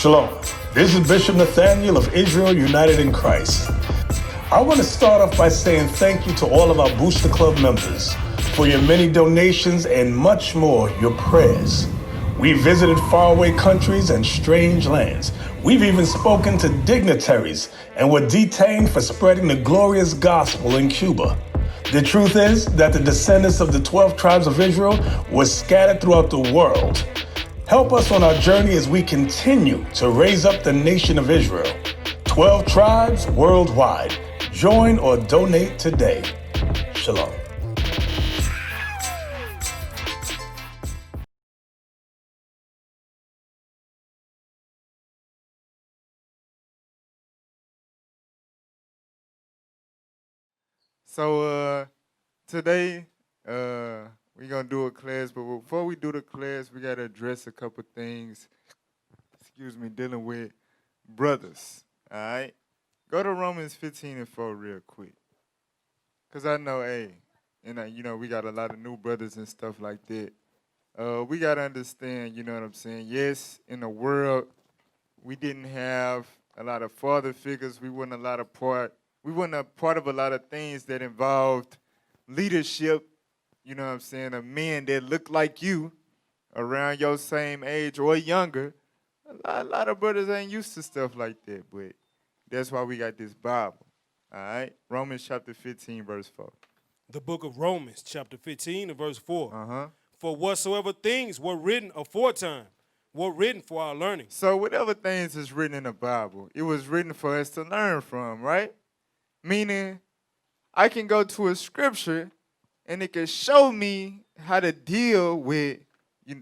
Shalom. This is Bishop Nathaniel of Israel United in Christ. I want to start off by saying thank you to all of our Booster Club members for your many donations and much more, your prayers. We visited faraway countries and strange lands. We've even spoken to dignitaries and were detained for spreading the glorious gospel in Cuba. The truth is that the descendants of the 12 tribes of Israel were scattered throughout the world. Help us on our journey as we continue to raise up the nation of Israel. 12 tribes worldwide. Join or donate today. Shalom. So today we're gonna do a class, but before we do the class, we gotta address a couple things. Dealing with brothers. All right, go to Romans 15:4 real quick, cause I know, we got a lot of new brothers and stuff like that. We gotta understand, you know what I'm saying? Yes, in the world, we didn't have a lot of father figures. We weren't a part of a lot of things that involved leadership, you know what I'm saying, of men that look like you, around your same age or younger. A lot of brothers ain't used to stuff like that, but that's why we got this Bible, all right? Romans chapter 15, verse 4. The book of Romans, chapter 15 and verse 4. Uh-huh. For whatsoever things were written aforetime were written for our learning. So whatever things is written in the Bible, it was written for us to learn from, right? Meaning, I can go to a scripture and it can show me how to deal with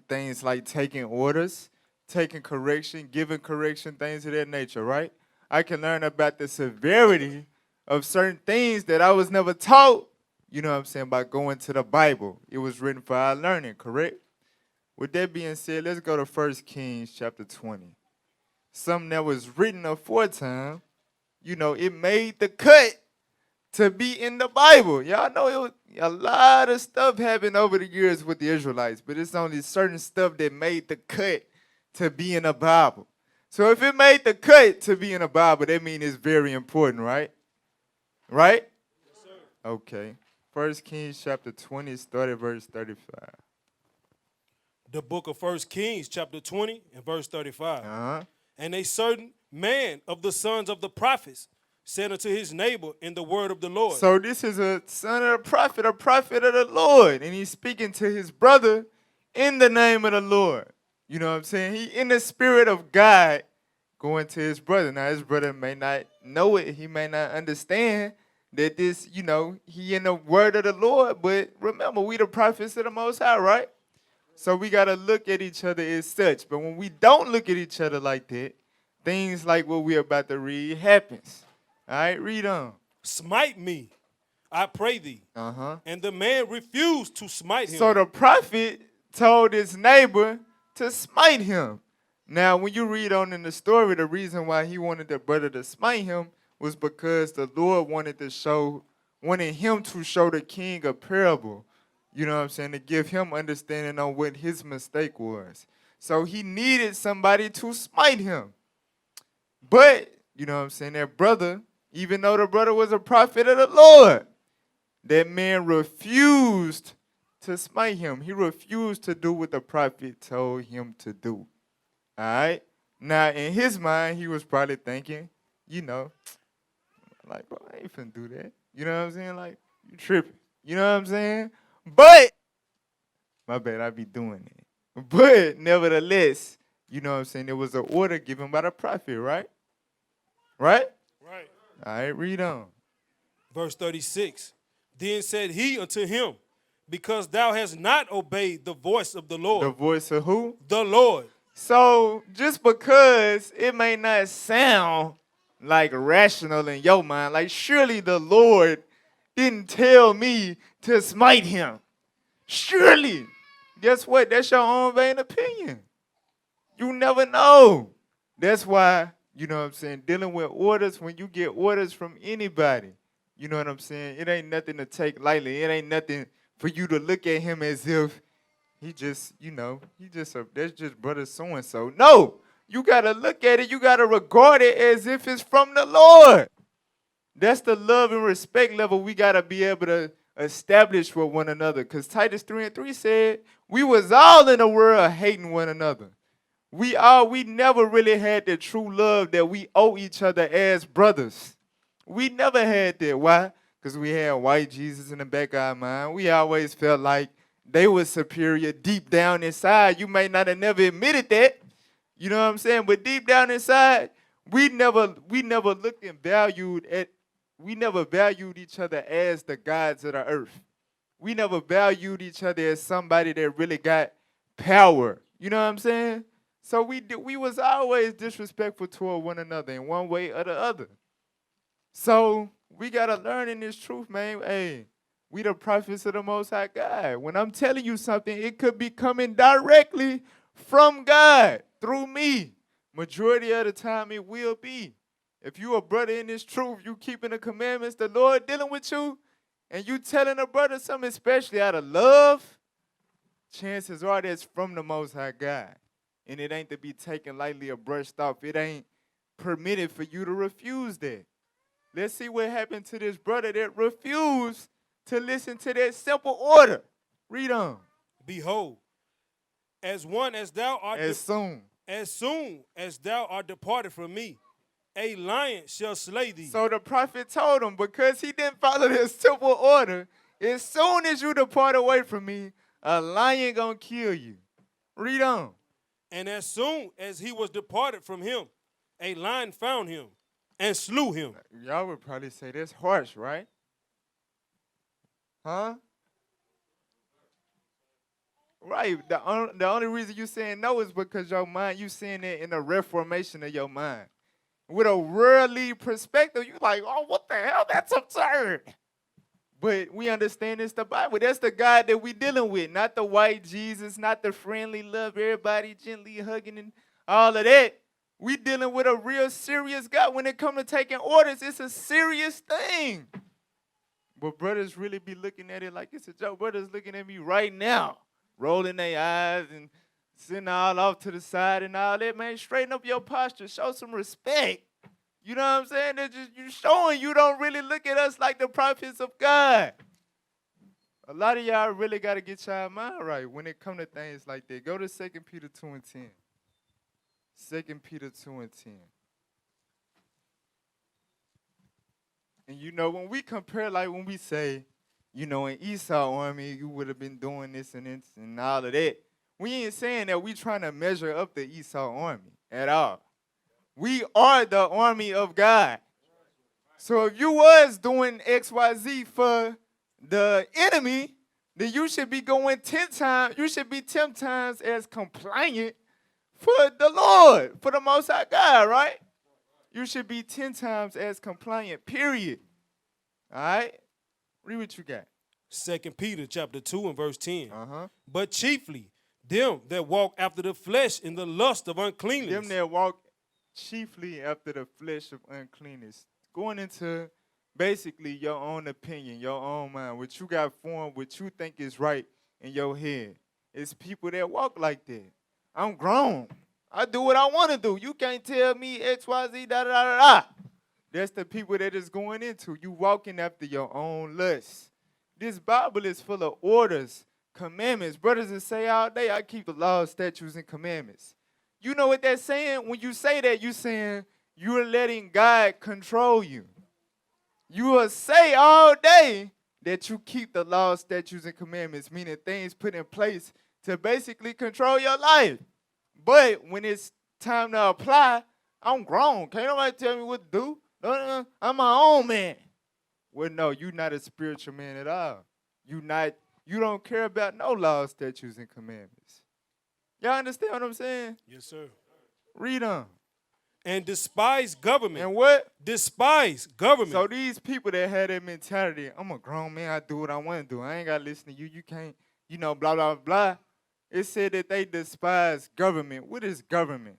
things like taking orders, taking correction, giving correction, things of that nature, right? I can learn about the severity of certain things that I was never taught, you know what I'm saying, by going to the Bible. It was written for our learning, correct? With that being said, let's go to 1 Kings chapter 20. Something that was written aforetime, it made the cut to be in the Bible. Y'all know it was a lot of stuff happened over the years with the Israelites, but it's only certain stuff that made the cut to be in the Bible. So if it made the cut to be in the Bible, that means it's very important, right? Right? Yes, sir. Okay. 1 Kings chapter 20, start at verse 35. The book of 1 Kings, chapter 20 and verse 35. Uh-huh. And a certain man of the sons of the prophets said unto his neighbor in the word of the Lord. So this is a son of a prophet of the Lord. And he's speaking to his brother in the name of the Lord. You know what I'm saying? He in the spirit of God going to his brother. Now, his brother may not know it. He may not understand that this, he in the word of the Lord. But remember, we the prophets of the Most High, right? So we got to look at each other as such. But when we don't look at each other like that, things like what we're about to read happens. All right, read on. Smite me, I pray thee. Uh-huh. And the man refused to smite him. So the prophet told his neighbor to smite him. Now, when you read on in the story, the reason why he wanted the brother to smite him was because the Lord wanted him to show the king a parable. You know what I'm saying? To give him understanding on what his mistake was. So he needed somebody to smite him. But, you know what I'm saying, that brother, even though the brother was a prophet of the Lord, that man refused to smite him. He refused to do what the prophet told him to do. All right? Now, in his mind, he was probably thinking, like, bro, I ain't finna do that. You know what I'm saying? Like, you tripping. You know what I'm saying? But, my bad, I be doing it. But, nevertheless, you know what I'm saying, there was an order given by the prophet, right? Right? Right. All right, read on. Verse 36. Then said he unto him, because thou hast not obeyed the voice of the Lord. The voice of who? The Lord. So just because it may not sound like rational in your mind, like surely the Lord didn't tell me to smite him. Surely. Guess what? That's your own vain opinion. You never know. That's why, you know what I'm saying, dealing with orders, when you get orders from anybody, you know what I'm saying, it ain't nothing to take lightly. It ain't nothing for you to look at him as if he just, that's just brother so-and-so. No, You got to look at it. You got to regard it as if it's from the Lord. That's the love and respect level we got to be able to establish with one another. Because Titus 3:3 said, we was all in the world hating one another. We never really had the true love that we owe each other as brothers. We never had that. Why? Because we had white Jesus in the back of our mind. We always felt like they were superior deep down inside. You may not have never admitted that. You know what I'm saying? But deep down inside, we never looked and we never valued each other as the gods of the earth. We never valued each other as somebody that really got power. You know what I'm saying? So we was always disrespectful toward one another in one way or the other. So we gotta learn in this truth, man. Hey, we the prophets of the Most High God. When I'm telling you something, it could be coming directly from God through me. Majority of the time, it will be. If you a brother in this truth, you keeping the commandments, the Lord dealing with you, and you telling a brother something, especially out of love, chances are that's from the Most High God. And it ain't to be taken lightly or brushed off. It ain't permitted for you to refuse that. Let's see what happened to this brother that refused to listen to that simple order. Read on. Behold, as thou art As soon as thou art departed from me, a lion shall slay thee. So the prophet told him, because he didn't follow this simple order, as soon as you depart away from me, a lion gonna kill you. Read on. And as soon as he was departed from him, a lion found him and slew him. Y'all would probably say that's harsh, right? Huh? Right. The only reason you saying no is because your mind, you seeing it in a reformation of your mind. With a worldly perspective, you like, oh, what the hell? That's absurd. But we understand it's the Bible. That's the God that we dealing with, not the white Jesus, not the friendly love, everybody gently hugging and all of that. We dealing with a real serious God. When it comes to taking orders, it's a serious thing. But brothers really be looking at it like it's a joke. Brothers looking at me right now, rolling their eyes and sitting all off to the side and all that. Man, straighten up your posture. Show some respect. You know what I'm saying? That just you showing you don't really look at us like the prophets of God. A lot of y'all really got to get y'all mind right when it come to things like that. Go to 2 Peter 2:10. 2 Peter 2:10. And you know, when we compare, like when we say, you know, in Esau army, you would have been doing this and all of that. We ain't saying that we trying to measure up the Esau army at all. We are the army of God. So if you was doing XYZ for the enemy, then you should be going 10 times, you should be 10 times as compliant for the Lord, for the Most High God, right? You should be 10 times as compliant, period. All right? Read what you got. 2 Peter chapter 2 and verse 10. Uh-huh. But chiefly them that walk after the flesh in the lust of uncleanness. Them that walk chiefly after the flesh of uncleanness. Going into basically your own opinion, your own mind, what you got formed, what you think is right in your head. It's people that walk like that. I'm grown. I do what I want to do. You can't tell me X, Y, Z, da, da, da, da. That's the people that is going into. You walking after your own lust. This Bible is full of orders, commandments. Brothers that say all day, I keep the laws, statutes, and commandments. You know what that's saying? When you say that, you're saying you're letting God control you. You will say all day that you keep the laws, statutes, and commandments, meaning things put in place to basically control your life. But when it's time to apply, I'm grown. Can't nobody tell me what to do. I'm my own man. Well, no, you're not a spiritual man at all. You don't care about no laws, statutes, and commandments. Y'all understand what I'm saying? Yes, sir. Read on. And despise government. And what? Despise government. So these people that had that mentality, I'm a grown man, I do what I want to do. I ain't got to listen to you. You can't, blah, blah, blah. It said that they despise government. What is government?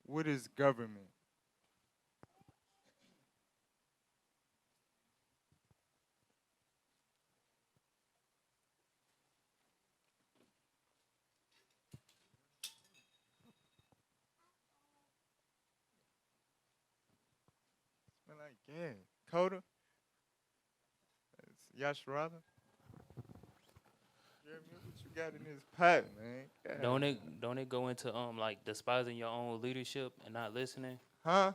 What is government? Yeah. Coda? Yasharada? Jeremy, what you got in this pot, man? God. Don't it go into like despising your own leadership and not listening? Huh?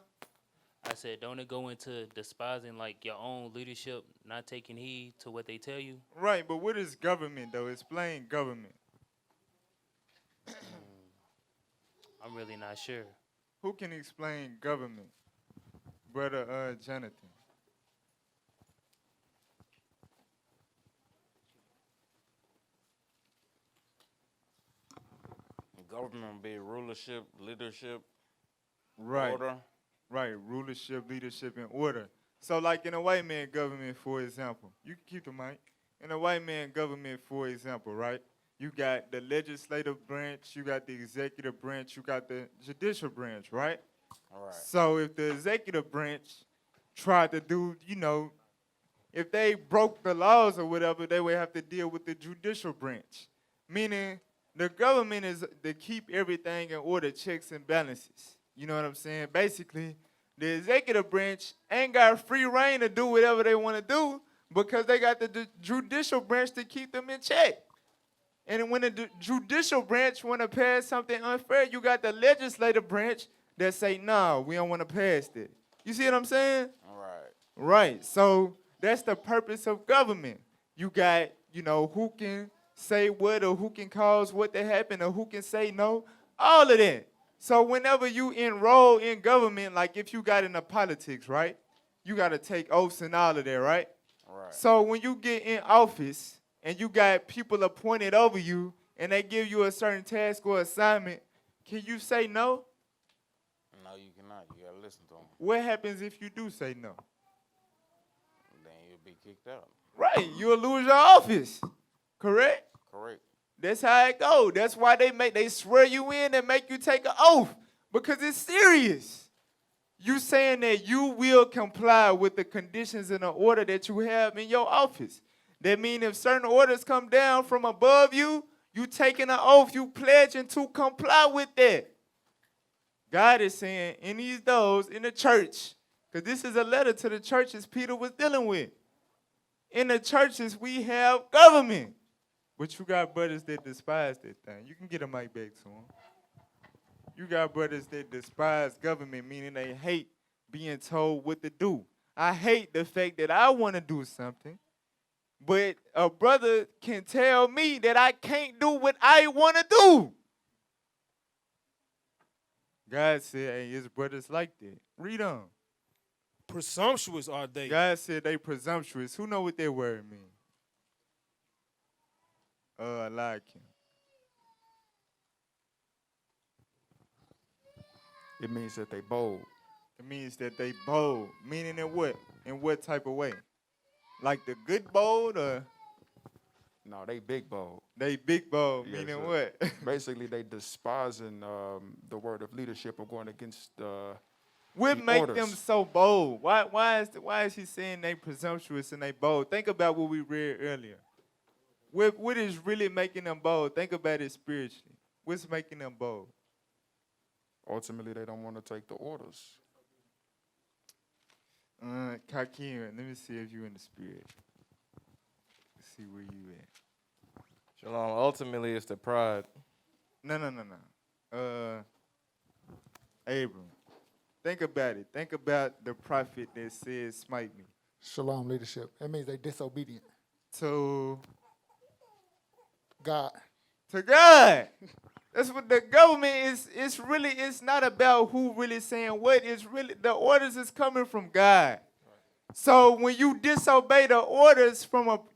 I said, don't it go into despising like your own leadership, not taking heed to what they tell you? Right, but what is government, though? Explain government. I'm really not sure. Who can explain government? Brother Jonathan. Government be rulership, leadership, Right. order. Right, rulership, leadership, and order. So, like in a white man government, for example, you can keep the mic. In a white man government, for example, right? You got the legislative branch, you got the executive branch, you got the judicial branch, right? All right. So if the executive branch tried to do, if they broke the laws or whatever, they would have to deal with the judicial branch. Meaning the government is to keep everything in order, checks and balances. You know what I'm saying? Basically, the executive branch ain't got free reign to do whatever they want to do because they got the judicial branch to keep them in check. And when the judicial branch want to pass something unfair, you got the legislative branch that say, no, we don't want to pass it. You see what I'm saying? All right. Right. So that's the purpose of government. You got, who can say what or who can cause what to happen or who can say no, all of that. So whenever you enroll in government, like if you got into politics, right, you got to take oaths and all of that, right? All right. So when you get in office and you got people appointed over you and they give you a certain task or assignment, can you say no? No, you cannot. You gotta listen to them. What happens if you do say no? Then you'll be kicked out. Right, you'll lose your office, correct? Correct. That's how it goes. That's why they swear you in and make you take an oath because it's serious. You saying that you will comply with the conditions and the order that you have in your office. That means if certain orders come down from above you, you taking an oath, you pledging to comply with that. God is saying in those in the church, because this is a letter to the churches Peter was dealing with. In the churches, we have government. But you got brothers that despise that thing. You can get a mic back to them. You got brothers that despise government, meaning they hate being told what to do. I hate the fact that I want to do something, but a brother can tell me that I can't do what I want to do. God said, hey, his brothers like that. Read on. Presumptuous are they. God said they presumptuous. Who know what that word means? I like him. It means that they bold. It means that they bold. Meaning in what? In what type of way? Like the good bold or No, they big bold. they big bold? Yes, Meaning sir. what? Basically, they despising the word of leadership or going against What the make orders. them so bold? Why is he saying they presumptuous and they bold? Think about what we read earlier. What is really making them bold? Think about it spiritually. What's making them bold? Ultimately, they don't want to take the orders. Kakim, let me see if you in the spirit. Let's see where you at. Shalom. Ultimately, it's the pride. No. Abram. Think about it. Think about the prophet that says, smite me. Shalom leadership. That means they disobedient. To God. God. That's what the government is. It's not about who really saying what. It's really the orders is coming from God. So when you disobey the orders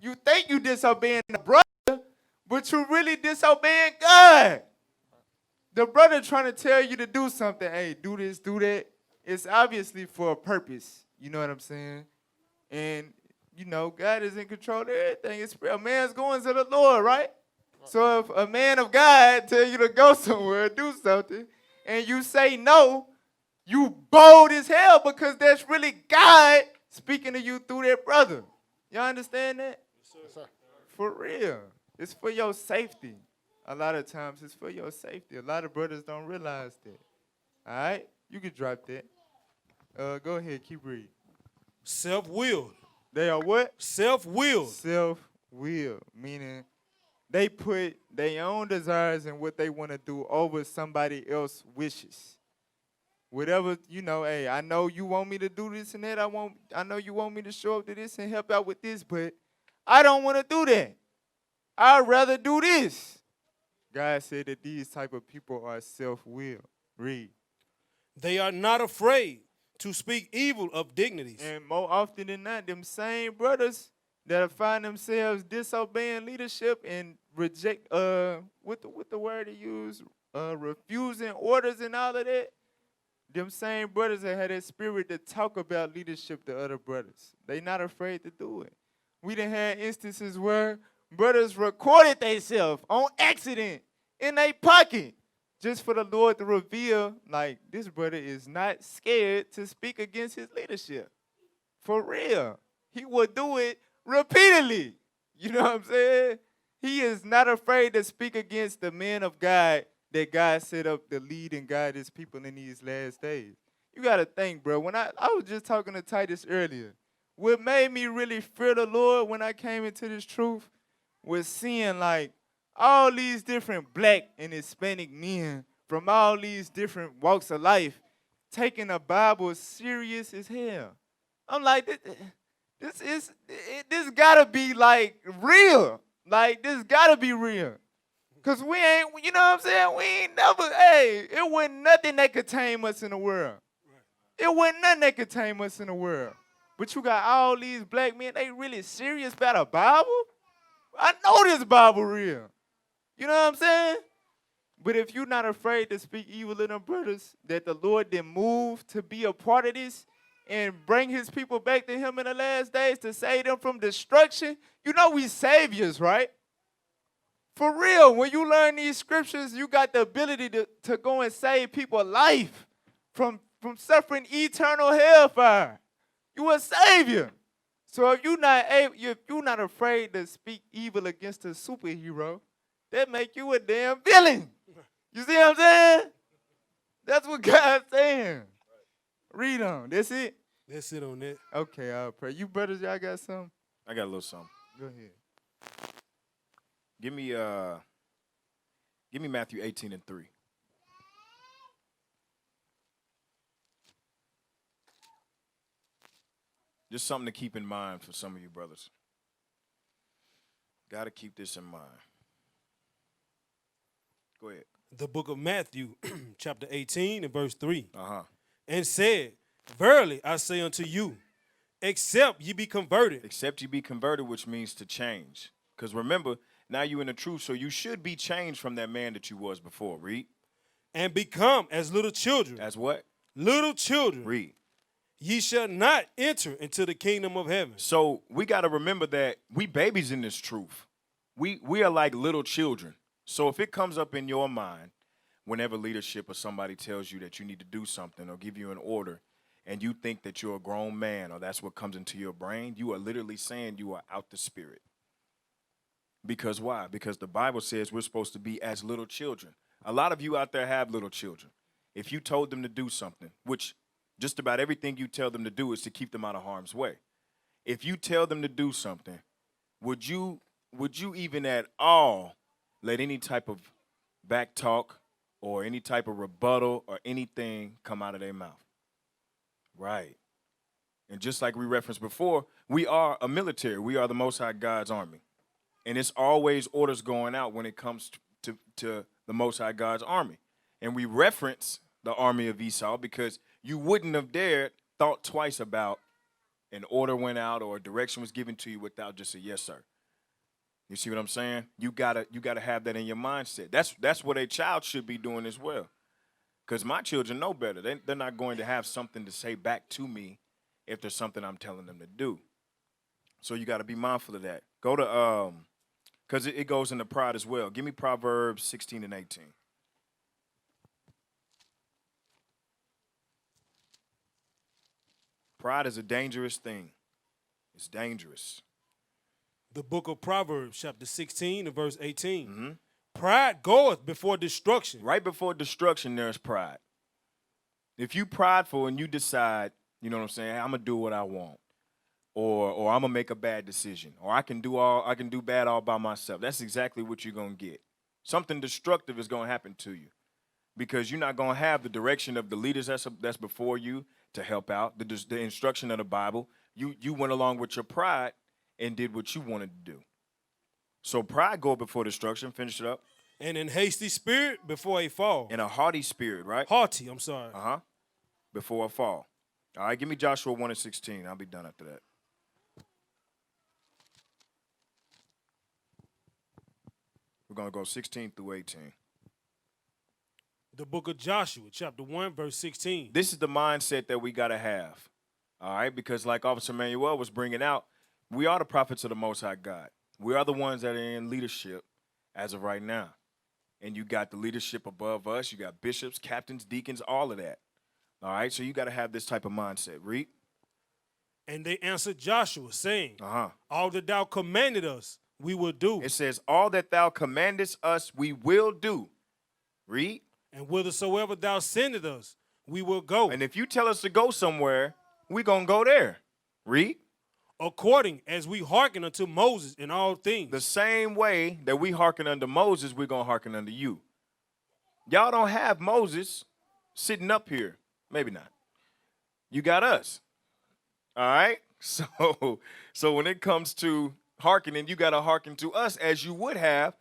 you think you disobeying the brother, but you really disobeying God. The brother trying to tell you to do something. Hey, do this, do that. It's obviously for a purpose. You know what I'm saying? And God is in control of everything. It's a man's going to the Lord, right? So if a man of God tell you to go somewhere, do something, and you say no, you bold as hell because that's really God speaking to you through that brother. Y'all understand that? Yes, sir. For real. It's for your safety. A lot of times it's for your safety. A lot of brothers don't realize that. All right? You can drop that. Go ahead. Keep reading. Self-willed. They are what? Self-willed. Self-will, meaning they put their own desires and what they want to do over somebody else's wishes. Whatever, hey, I know you want me to do this and that. I know you want me to show up to this and help out with this, but I don't want to do that. I'd rather do this. God said that these type of people are self-willed. Read. They are not afraid to speak evil of dignities. And more often than not, them same brothers that find themselves disobeying leadership and reject what the word he used, refusing orders and all of that. Them same brothers that had that spirit to talk about leadership to other brothers. They not afraid to do it. We done had instances where brothers recorded themselves on accident in their pocket just for the Lord to reveal, like, this brother is not scared to speak against his leadership. For real. He will do it repeatedly. You know what I'm saying? He is not afraid to speak against the men of God that God set up to lead and guide his people in these last days. You got to think, bro. When I was just talking to Titus earlier, what made me really fear the Lord when I came into this truth was seeing, like, all these different black and Hispanic men from all these different walks of life taking the Bible serious as hell. I'm like, this gotta be, like, real. Like, this gotta be real. Because we ain't, you know what I'm saying? We ain't never, it wasn't nothing that could tame us in the world. It wasn't nothing that could tame us in the world. But you got all these black men, they really serious about a Bible? I know this Bible real. You know what I'm saying? But if you're not afraid to speak evil of them brothers, that the Lord did move to be a part of this and bring his people back to him in the last days to save them from destruction, you know we saviors, right? For real, when you learn these scriptures, you got the ability to go and save people's life from suffering eternal hellfire. You a savior. So if you're not afraid to speak evil against a superhero, that make you a damn villain. You see what I'm saying? That's what God's saying. Read on. That's it? That's it on that. Okay, I'll pray. You brothers, y'all got something? I got a little something. Go ahead. Give me Matthew 18:3. Just something to keep in mind for some of you brothers. Got to keep this in mind. Go ahead. The book of Matthew, chapter 18 and verse 3. And said, verily I say unto you, except ye be converted. Except you be converted, which means to change. Because remember, now you're in the truth, so you should be changed from that man that you was before. Read. And become as little children. As what? Little children. Read. Ye shall not enter into the kingdom of heaven. So we got to remember that we babies in this truth. We are like little children. So if it comes up in your mind, whenever leadership or somebody tells you that you need to do something or give you an order, and you think that you're a grown man or that's what comes into your brain, you are literally saying you are out the spirit. Because why? Because the Bible says we're supposed to be as little children. A lot of you out there have little children. If you told them to do something, which just about everything you tell them to do is to keep them out of harm's way. If you tell them to do something, would you even at all let any type of back talk or any type of rebuttal or anything come out of their mouth? Right. And just like we referenced before, we are a military. We are the Most High God's army. And it's always orders going out when it comes to the Most High God's army. And we reference the army of Esau because you wouldn't have dared thought twice about an order went out or a direction was given to you without just a yes, sir. You see what I'm saying? You gotta have that in your mindset. That's what a child should be doing as well. Because my children know better. They're not going to have something to say back to me if there's something I'm telling them to do. So you got to be mindful of that. Go to, because it goes into pride as well. Give me Proverbs 16 and 18. Pride is a dangerous thing. It's dangerous. The book of Proverbs, chapter 16 and verse 18. Mm-hmm. Pride goeth before destruction. Right before destruction, there's pride. If you prideful and you decide, you know what I'm saying, I'm going to do what I want. or I'm gonna make a bad decision, or I can do bad all by myself. That's exactly what you're gonna get. Something destructive is gonna happen to you because you're not gonna have the direction of the leaders that's before you to help out, the instruction of the Bible. You went along with your pride and did what you wanted to do. So pride go before destruction. Finish it up. And in hasty spirit before a fall. In a haughty spirit, right? Haughty, I'm sorry. Before a fall. All right, give me Joshua 1:16. I'll be done after that. We're going to go 16 through 18. The book of Joshua, chapter 1, verse 16. This is the mindset that we got to have, all right? Because like Officer Manuel was bringing out, we are the prophets of the Most High God. We are the ones that are in leadership as of right now. And you got the leadership above us. You got bishops, captains, deacons, all of that. All right, so you got to have this type of mindset. Read. And they answered Joshua, saying, Uh-huh. all that thou commanded us, we will do. It says, all that thou commandest us, we will do. Read. And whithersoever thou sendest us, we will go. And if you tell us to go somewhere, we're going to go there. Read. According as we hearken unto Moses in all things. The same way that we hearken unto Moses, we're going to hearken unto you. Y'all don't have Moses sitting up here. Maybe not. You got us. All right? So when it comes to hearkening, you got to hearken to us as you would have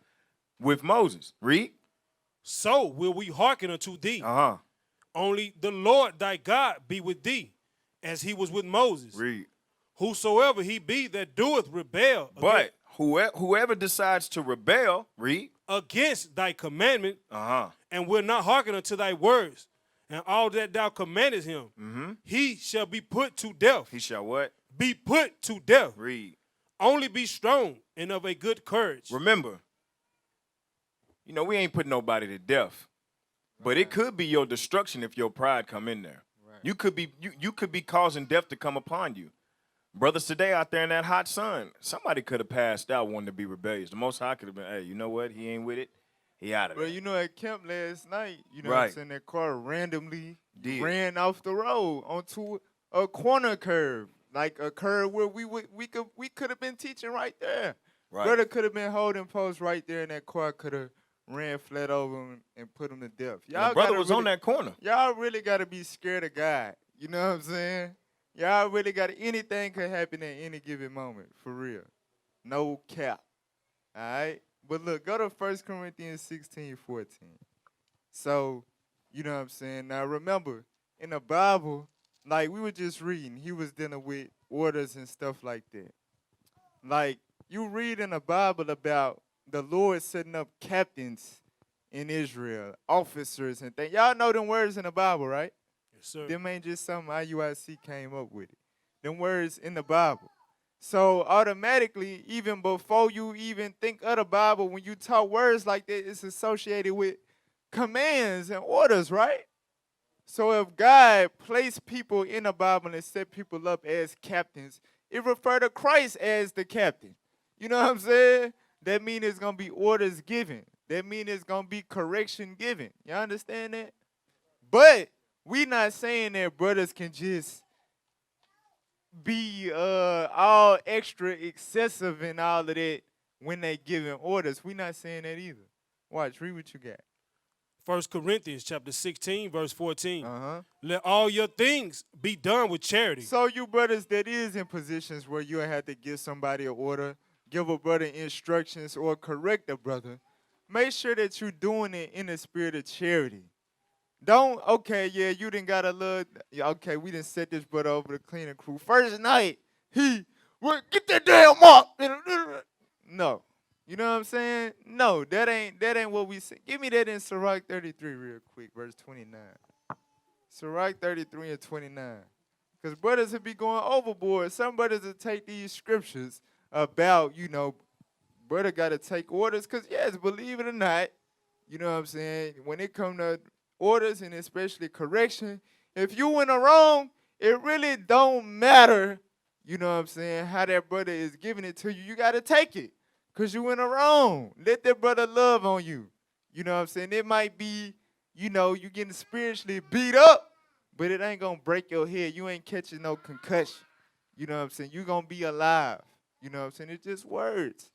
with Moses. Read. So will we hearken unto thee. Uh-huh. Only the Lord thy God be with thee, as he was with Moses. Read. Whosoever he be that doeth rebel But whoever decides to rebel, read. Against thy commandment, Uh-huh. and will not hearken unto thy words, and all that thou commandest him, he shall be put to death. He shall what? Be put to death. Read. Only be strong and of a good courage. Remember, we ain't putting nobody to death. But it could be your destruction if your pride come in there. Right. You could be causing death to come upon you. Brothers today out there in that hot sun, somebody could have passed out wanting to be rebellious. The Most High could have been, hey, you know what? He ain't with it. He out of there. Well, at camp last night, what I'm saying, that car randomly ran off the road onto a corner curve, like a curve where we could have been teaching right there. Right. Brother could have been holding post right there, and that car could have ran flat over him and put him to death. Y'all brother was on that corner. Y'all really got to be scared of God. You know what I'm saying? Y'all really got to, anything could happen at any given moment, for real. No cap. All right? But look, go to 1 Corinthians 16:14. So, you know what I'm saying? Now, remember, in the Bible, like we were just reading, he was dealing with orders and stuff like that. Like, you read in the Bible about the Lord setting up captains in Israel, officers and things. Y'all know them words in the Bible, right? Yes, sir. Them ain't just something IUIC came up with it. Them words in the Bible. So automatically, even before you even think of the Bible, when you talk words like that, it's associated with commands and orders, right? So if God placed people in the Bible and set people up as captains, it referred to Christ as the captain. You know what I'm saying? That means it's going to be orders given. That means it's going to be correction given. You understand that? But we not saying that brothers can just be all extra excessive and all of that when they giving orders. We not saying that either. Watch, read what you got. 1 Corinthians chapter 16, verse 14. Let all your things be done with charity. So you brothers that is in positions where you have to give somebody an order, give a brother instructions, or correct a brother, make sure that you're doing it in the spirit of charity. Don't, okay, yeah, you didn't got a little, okay, we didn't set this brother over the cleaning crew. First night, well, get that damn mop. No. You know what I'm saying? No, that ain't what we say. Give me that in Sirach 33 real quick, verse 29. Sirach 33 and 29. Because brothers will be going overboard. Some brothers will take these scriptures about, brother got to take orders. Because, yes, believe it or not, you know what I'm saying, when it comes to orders and especially correction, if you went wrong, it really don't matter, you know what I'm saying, how that brother is giving it to you. You got to take it because you went wrong. Let that brother love on you. You know what I'm saying? It might be, you getting spiritually beat up, but it ain't going to break your head. You ain't catching no concussion. You know what I'm saying? You're going to be alive. You know what I'm saying? It's just words.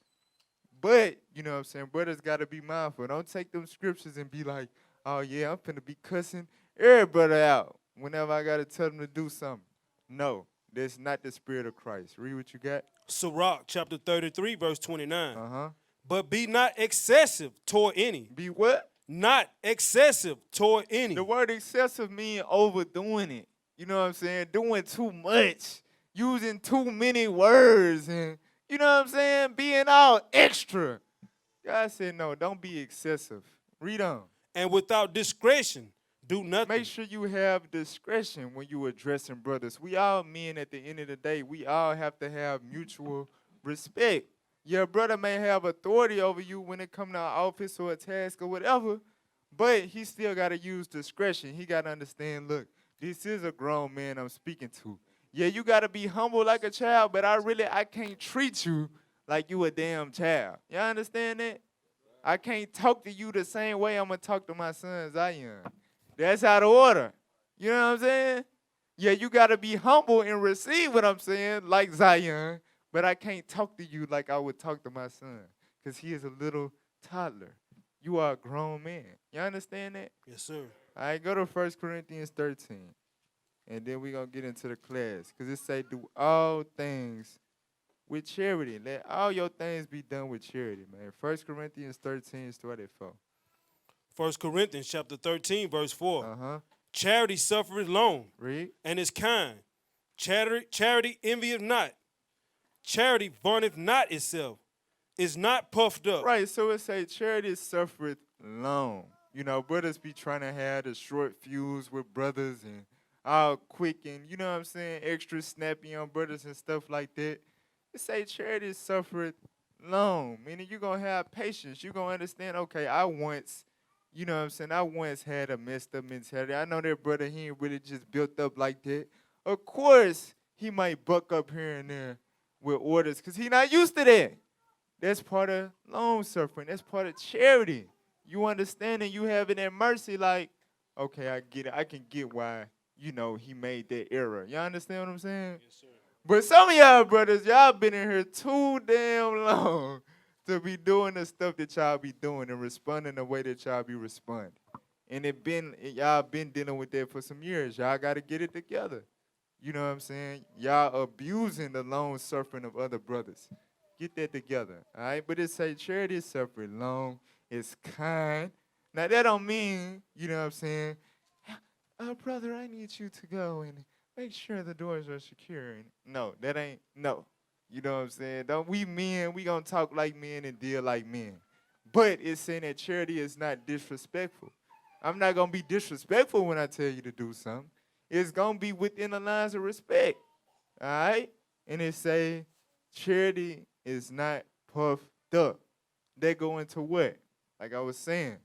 But, you know what I'm saying, brothers got to be mindful. Don't take them scriptures and be like, oh, yeah, I'm finna be cussing every brother out whenever I got to tell them to do something. No, that's not the spirit of Christ. Read what you got. Sirach chapter 33, verse 29. Uh-huh. But be not excessive toward any. Be what? Not excessive toward any. The word excessive means overdoing it. You know what I'm saying? Doing too much. Using too many words and, you know what I'm saying? Being all extra. God said, no, don't be excessive. Read on. And without discretion, do nothing. Make sure you have discretion when you addressing brothers. We all men at the end of the day. We all have to have mutual respect. Your brother may have authority over you when it comes to an office or a task or whatever, but he still got to use discretion. He got to understand, look, this is a grown man I'm speaking to. Yeah, you got to be humble like a child, but I can't treat you like you a damn child. Y'all understand that? I can't talk to you the same way I'm going to talk to my son Zion. That's out of order. You know what I'm saying? Yeah, you got to be humble and receive what I'm saying, like Zion, but I can't talk to you like I would talk to my son because he is a little toddler. You are a grown man. You understand that? Yes, sir. All right, go to 1 Corinthians 13, and then we're going to get into the class because it say do all things with charity. Let all your things be done with charity, man. 1 Corinthians 13, start at 4. 1 Corinthians chapter 13, verse 4. Uh-huh. Charity suffereth long Read. and is kind. Charity envieth not. Charity vaunteth not itself, is not puffed up. Right, so it say charity suffereth long. You know, brothers be trying to have the short fuse with brothers and all quick and, you know what I'm saying, extra snappy on brothers and stuff like that. It say charity suffereth long, meaning you're going to have patience. You're going to understand, okay, I once had a messed up mentality. I know that brother, he ain't really just built up like that. Of course, he might buck up here and there with orders because he not used to that. That's part of long suffering. That's part of charity. You understand and you having that mercy like, okay, I get it. I can get why, you know, he made that error. Y'all understand what I'm saying? Yes, sir. But some of y'all brothers, y'all been in here too damn long to be doing the stuff that y'all be doing and responding the way that y'all be responding. And y'all been dealing with that for some years. Y'all got to get it together. You know what I'm saying? Y'all abusing the long suffering of other brothers. Get that together, all right? But it say charity is suffering long, it's kind. Now, that don't mean, you know what I'm saying, brother, I need you to go and make sure the doors are secure. No, that ain't, no. You know what I'm saying? We men, we gonna talk like men and deal like men. But it's saying that charity is not disrespectful. I'm not gonna be disrespectful when I tell you to do something. It's gonna be within the lines of respect. All right? And it say charity is not puffed up. They go into what? Like I was saying,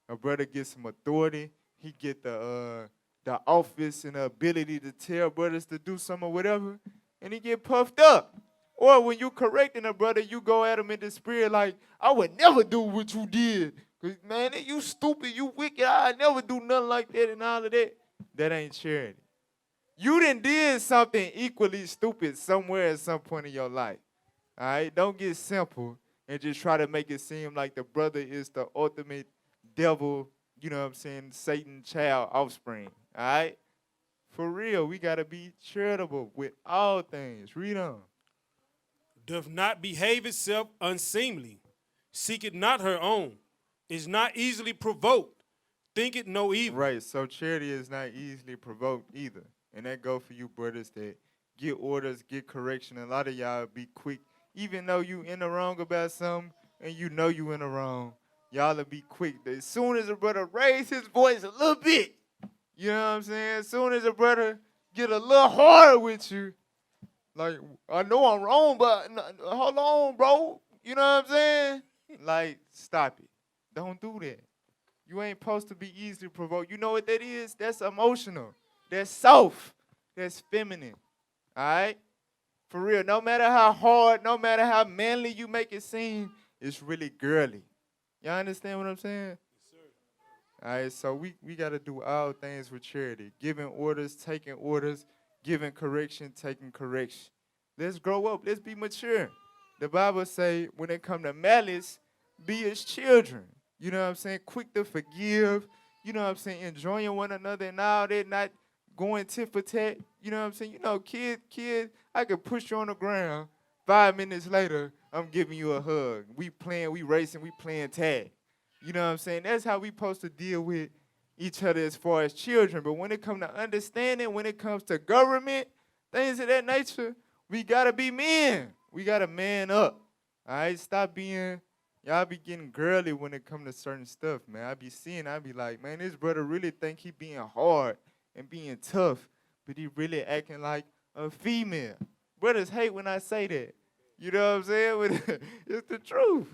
a brother gets some authority. He get the office and the ability to tell brothers to do something or whatever, and he get puffed up. Or when you correcting a brother, you go at him in the spirit like, I would never do what you did. Because, man, you stupid, you wicked, I never do nothing like that and all of that. That ain't charity. You done did something equally stupid somewhere at some point in your life. All right? Don't get simple and just try to make it seem like the brother is the ultimate devil, you know what I'm saying, Satan child offspring. All right? For real, we got to be charitable with all things. Read on. Doth not behave itself unseemly, seeketh not her own, is not easily provoked, thinketh no evil. Right, so charity is not easily provoked either. And that go for you brothers that get orders, get correction. A lot of y'all be quick, even though you in the wrong about something and you know you in the wrong, y'all will be quick. As soon as a brother raise his voice a little bit, you know what I'm saying? As soon as a brother get a little harder with you, like, I know I'm wrong, but hold on, bro. You know what I'm saying? Like, stop it. Don't do that. You ain't supposed to be easily provoked. You know what that is? That's emotional. That's soft. That's feminine. All right? For real. No matter how hard, no matter how manly you make it seem, it's really girly. Y'all understand what I'm saying? Yes, sir. All right, so we got to do all things with charity. Giving orders, taking orders, giving correction, taking correction. Let's grow up. Let's be mature. The Bible say when it come to malice, be as children. You know what I'm saying? Quick to forgive. You know what I'm saying? Enjoying one another and all that, not going tit for tat. You know what I'm saying? You know, kid, I could push you on the ground. 5 minutes later, I'm giving you a hug. We playing, we racing, we playing tag. You know what I'm saying? That's how we supposed to deal with each other as far as children. But when it comes to understanding, when it comes to government, things of that nature, we got to be men. We got to man up. All right? Stop being, y'all be getting girly when it comes to certain stuff, man. I be like, man, this brother really think he being hard and being tough, but he really acting like a female. Brothers hate when I say that. You know what I'm saying? It's the truth.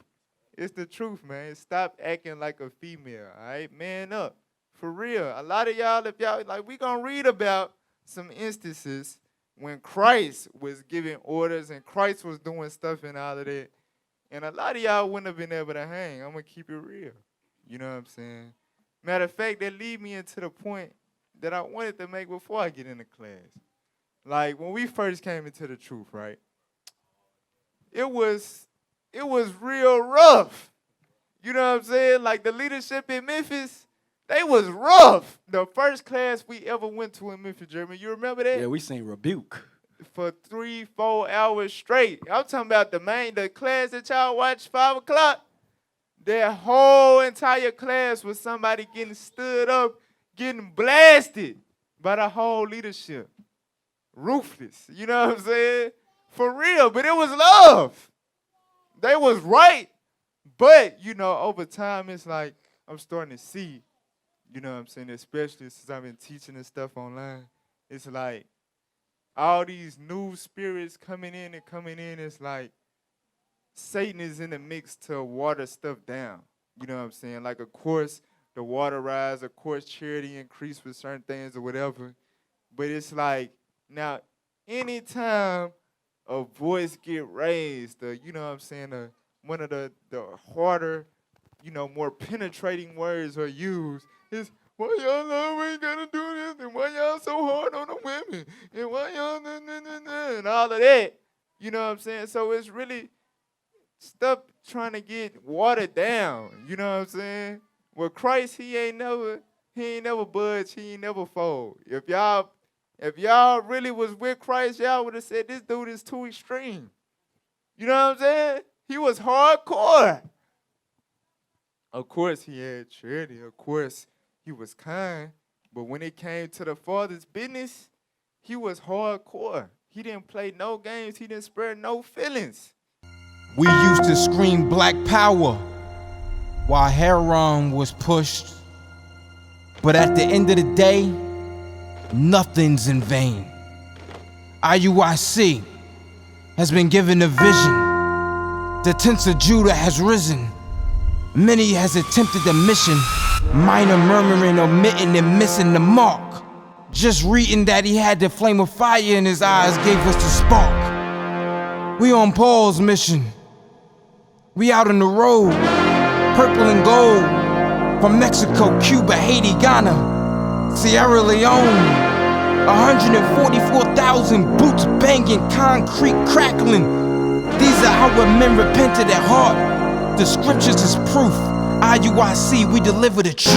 It's the truth, man. Stop acting like a female, all right? Man up. For real. A lot of y'all, if y'all, like, we going to read about some instances when Christ was giving orders and Christ was doing stuff and all of that. And a lot of y'all wouldn't have been able to hang. I'm going to keep it real. You know what I'm saying? Matter of fact, that lead me into the point that I wanted to make before I get into class. Like, when we first came into the truth, right? It was real rough. You know what I'm saying? Like, the leadership in Memphis, they was rough. The first class we ever went to in Memphis, Jeremy, you remember that? Yeah, we seen rebuke. For 3-4 hours straight. I'm talking about the class that y'all watched 5 o'clock. Their whole entire class was somebody getting stood up, getting blasted by the whole leadership. Ruthless, you know what I'm saying? For real, but it was love. They was right. But, you know, over time, it's like I'm starting to see, you know what I'm saying, especially since I've been teaching this stuff online, it's like all these new spirits coming in, it's like Satan is in the mix to water stuff down. You know what I'm saying? Like, of course, the water rise, of course, charity increase with certain things or whatever. But it's like, now, anytime a voice get raised, you know what I'm saying, one of the harder, you know, more penetrating words are used, is, why y'all always gotta do this, and why y'all so hard on the women, and why y'all and all of that. You know what I'm saying? So it's really stuff trying to get watered down. You know what I'm saying? With Christ, he ain't never budge, he ain't never fold. If y'all really was with Christ, y'all would have said, this dude is too extreme. You know what I'm saying? He was hardcore. Of course, he had charity. Of course, he was kind. But when it came to the Father's business, he was hardcore. He didn't play no games. He didn't spare no feelings. We used to scream black power while Heron was pushed. But at the end of the day, nothing's in vain. IUIC has been given a vision. The tents of Judah has risen. Many has attempted the mission. Minor murmuring, omitting, and missing the mark. Just reading that he had the flame of fire in his eyes gave us the spark. We on Paul's mission. We out on the road, purple and gold. From Mexico, Cuba, Haiti, Ghana, Sierra Leone. 144,000 boots banging, concrete crackling. These are how men repented at heart. The scriptures is proof. IUIC, we deliver the truth.